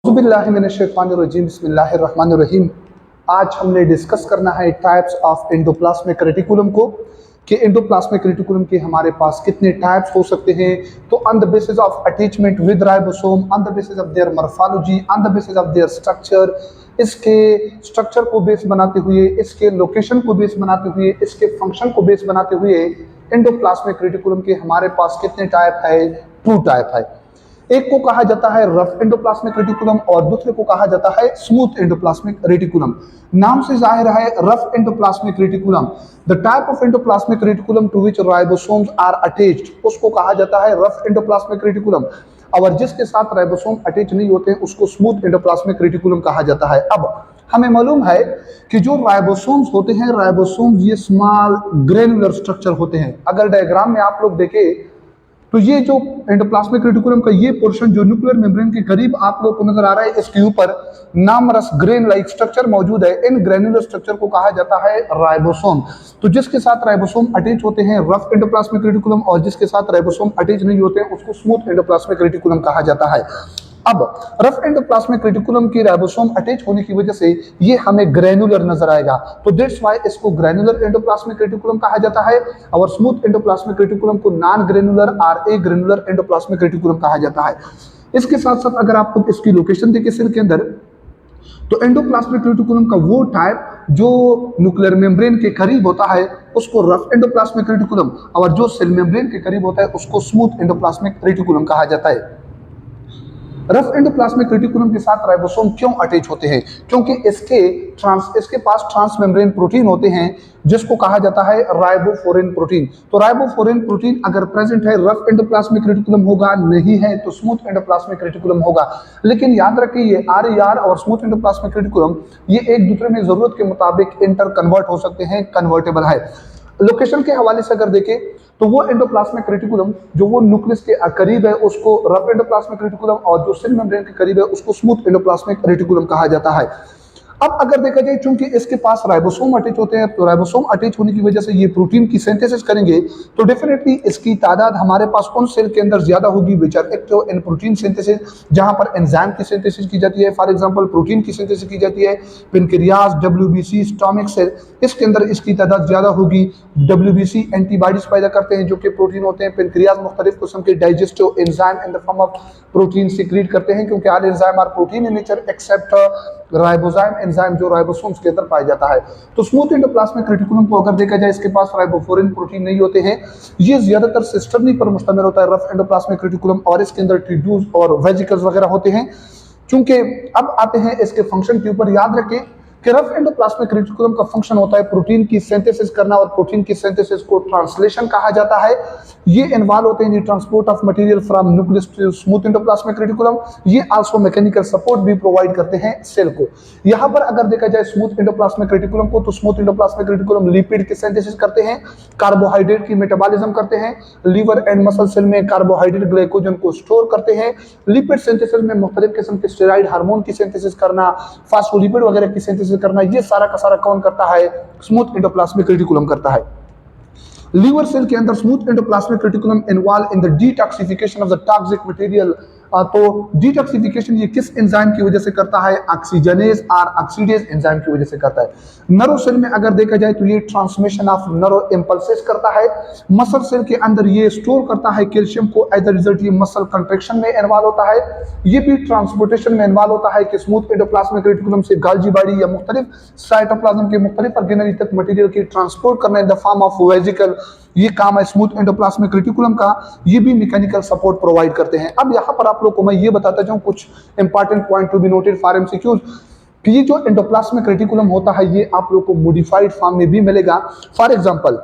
औज़ुबिल्लाहिमिनश्शैतानिर्रजीम बिस्मिल्लाहिर्रहमानिर्रहीम। आज हमने डिस्कस करना है टाइप्स ऑफ एंडोप्लाज्मिक रेटिकुलम को, कि एंडोप्लाज्मिक रेटिकुलम के हमारे पास कितने टाइप्स हो सकते हैं। तो on the basis of attachment with ribosome, on the basis of their morphology, on the basis of their structure, इसके स्ट्रक्चर को बेस बनाते हुए, इसके लोकेशन को बेस बनाते हुए, इसके फंक्शन को बेस बनाते हुए एंडोप्लाज्मिक रेटिकुलम के हमारे पास कितने टाइप है? 2 टाइप है। एक को कहा जाता है रफ एंडोप्लाज्मिक रेटिकुलम और दूसरे को कहा जाता है स्मूथ एंडोप्लाज्मिक रेटिकुलम। नाम से जाहिर है rough endoplasmic reticulum, the type of endoplasmic reticulum to which ribosomes are attached, उसको कहा जाता है रफ एंडोप्लाज्मिक रेटिकुलम। और जिसके साथ राइबोसोम अटैच नहीं होते हैं उसको स्मूथ एंडोप्लाज्मिक रेटिकुलम कहा जाता है। अब हमें मालूम है कि जो राइबोसोम्स होते हैं, राइबोसोम्स ये स्मॉल ग्रेनुलर स्ट्रक्चर होते हैं। अगर डायग्राम में आप लोग देखें तो ये जो एंडोप्लाज्मिक रेटिकुलम का ये पोर्शन जो न्यूक्लियर मेम्ब्रेन के करीब आप लोग को नजर आ रहा है, इसके ऊपर नामरस ग्रेन लाइक स्ट्रक्चर मौजूद है। इन ग्रेनुलर स्ट्रक्चर को कहा जाता है राइबोसोम। तो जिसके साथ राइबोसोम अटैच होते हैं रफ एंडोप्लाज्मिक रेटिकुलम, और जिसके साथ राइबोसोम अटैच नहीं होते हैं उसको स्मूथ एंडोप्लाज्मिक रेटिकुलम कहा जाता है। अब रफ एंडोप्लाज्मिक रेटिकुलम की राइबोसोम अटैच होने की वजह से ये हमें ग्रेनुलर नजर आएगा, तो दैट्स व्हाई इसको ग्रेनुलर एंडोप्लाज्मिक रेटिकुलम कहा जाता है। और स्मूथ एंडोप्लाज्मिक रेटिकुलम को नॉन ग्रेनुलर और ए ग्रेनुलर एंडोप्लाज्मिक रेटिकुलम कहा जाता है। इसके साथ साथ अगर आप लोग इसकी लोकेशन देखें सेल के अंदर, तो एंडोप्लाज्मिक रेटिकुलम का वो टाइप जो न्यूक्लियर मेम्ब्रेन के करीब होता है उसको रफ एंडोप्लाज्मिक रेटिकुलम, और जो सेल मेम्ब्रेन के करीब होता है उसको स्मूथ एंडोप्लाज्मिक रेटिकुलम कहा जाता है। रफ एंडोप्लाज्मिक रेटिकुलम के साथ राइबोसोम क्यों अटैच होते हैं? क्योंकि इसके पास ट्रांसमेम्ब्रेन प्रोटीन होते हैं जिसको कहा जाता है राइबोफोरेन प्रोटीन। तो राइबोफोरेन प्रोटीन अगर प्रेजेंट है रफ एंडोप्लाज्मिक रेटिकुलम होगा, नहीं है तो स्मूथ एंडोप्लाज्मिक रेटिकुलम होगा। लेकिन याद रखिए ये RER और स्मूथ एंडोप्लाज्मिक रेटिकुलम ये एक दूसरे में जरूरत के मुताबिक इंटर कन्वर्ट हो सकते हैं, कन्वर्टेबल है। लोकेशन के हवाले से अगर देखें तो वो एंडोप्लाज्मिक रेटिकुलम जो वो न्यूक्लियस के करीब है उसको रफ एंडोप्लाज्मिक रेटिकुलम, और जो सेल मेम्ब्रेन के करीब है उसको स्मूथ एंडोप्लाज्मिक रेटिकुलम कहा जाता है। अब अगर देखा जाए चूंकि इसके पास राइबोसोम अटैच होते हैं, तो राइबोसोम अटैच होने की वजह से ये प्रोटीन की सिंथेसिस करेंगे, तो डेफिनेटली इसकी तादाद हमारे पास उन सेल के अंदर ज्यादा होगी which are active in protein synthesis, जहां पर एंजाइम की सिंथेसिस की जाती है। फॉर एग्जांपल प्रोटीन की सिंथेसिस की जाती है पेनक्रियाज, WBC, स्टोमिक सेल, इसके अंदर इसकी तादाद ज्यादा होगी। WBC एंटीबॉडीज पैदा करते हैं जो कि प्रोटीन होते हैं। पेनक्रियाज मुख्तलिफ किस्म के digestive enzyme in the form of protein secrete करते हैं, क्योंकि all enzyme are protein in nature except ribozyme enzyme जो राइबोसोम्स के अंदर पाया जाता है। तो स्मूथ एंडोप्लाज्मिक रेटिकुलम को अगर देखा जाए, इसके पास राइबोफोरेन प्रोटीन नहीं होते हैं। ये ज्यादातर सिस्टर्नी पर मुश्तमिल होता है रफ एंडोप्लाज्मिक रेटिकुलम, और इसके अंदर ट्यूब्यूल्स और वेजिकल्स वगैरह होते हैं। चूंकि अब आते हैं इसके फंक्शन के ऊपर, याद रखें कि रफ एंडोप्लाज्मिक रेटिकुलम का फंक्शन होता है प्रोटीन की सिंथेसिस करना, और प्रोटीन की सिंथेसिस को ट्रांसलेशन कहा जाता है। ये इन्वॉल्व होते हैं in transport of material from nucleus to smooth endoplasmic reticulum. ये आल्सो मैकेनिकल सपोर्ट भी प्रोवाइड करते हैं सेल को। यहाँ पर अगर देखा जाए स्मूथ एंडोप्लाज्मिक रेटिकुलम को, तो स्मूथ एंडोप्लाज्मिक रेटिकुलम लिपिड की सिंथेसिस करते हैं, कार्बोहाइड्रेट की मेटाबॉलिज्म करते हैं, लीवर एंड मसल सेल में कार्बोहाइड्रेट ग्लाइकोजन को स्टोर करते हैं। लिपिड सिंथेसिस में मुख्तलिफ किस्म के स्टेरॉइड हार्मोन की सिंथेसिस करना, फास्फोलिपिड वगैरह की सिंथेसिस करना, ये सारा का सारा कौन करता है? स्मूथ एंडोप्लाज्मिक रेटिकुलम करता है। लीवर सेल के अंदर smooth endoplasmic reticulum involve in the detoxification of the toxic material. तो डिटॉक्सिफिकेशन ये किस एंजाइम की वजह से करता है? ऑक्सीजनेज और ऑक्सीडेज एंजाइम की वजह से करता है। नर्व सेल में अगर देखा जाए तो ये ट्रांसमिशन ऑफ नर्व इंपल्सेस करता है। मसल सेल के अंदर ये स्टोर करता है कैल्शियम को, एज अ रिजल्ट ये मसल कंट्रैक्शन में इन्वॉल्व होता है। ये भी ट्रांसपोर्टेशन में इन्वॉल्व होता है कि स्मूथ एंडोप्लाज्मिक रेटिकुलम से गाल्जी बॉडी या मुख्तलिफ साइटोप्लाज्म के मुख्तलिफ ऑर्गेनरी तक मटेरियल की ट्रांसपोर्ट करना इन द फॉर्म ऑफ वेजिकल, ये काम है स्मूथ एंडोप्लाज्मिक रेटिकुलम का। ये भी मैकेनिकल सपोर्ट प्रोवाइड करते हैं। अब यहाँ पर आप लोग को मैं ये बताता जाऊँ कुछ important point to be noted for MCQs, कि ये जो एंडोप्लाज्मिक रेटिकुलम होता है ये आप लोग को मॉडिफाइड फॉर्म में भी मिलेगा। For example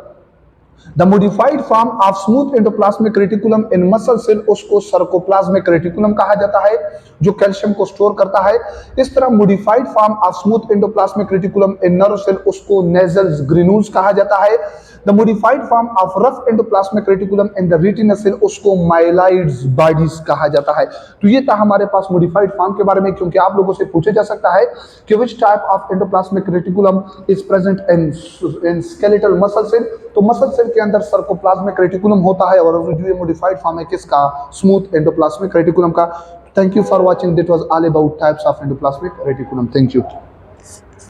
the modified form of smooth endoplasmic reticulum in muscle cell, उसको सर्कोप्लाज्मिक रेटिकुलम कहा जाता है जो कैल्शियम को स्टोर करता है। इस तरह modified form of smooth endoplasmic reticulum in nerve cell, उसको नेजल ग्रेन्यूल्स कहा जाता है। The modified form of rough endoplasmic reticulum in the retina cell, उसको माइलाइड्स बॉडीज कहा जाता है। तो ये था हमारे पास मॉडिफाइड फॉर्म के बारे में, क्योंकि आप लोगों से पूछा जा सकता है कि which type of endoplasmic reticulum is present in skeletal muscle cell. तो मसल सेल के अंदर सर्कोप्लाज्मिक रेटिकुलम होता है, और जो ये मॉडिफाइड फॉर्म है किसका? स्मूथ एंडोप्लाज्मिक रेटिकुलम का। Thank you for watching. That was all about types of endoplasmic reticulum. Thank you.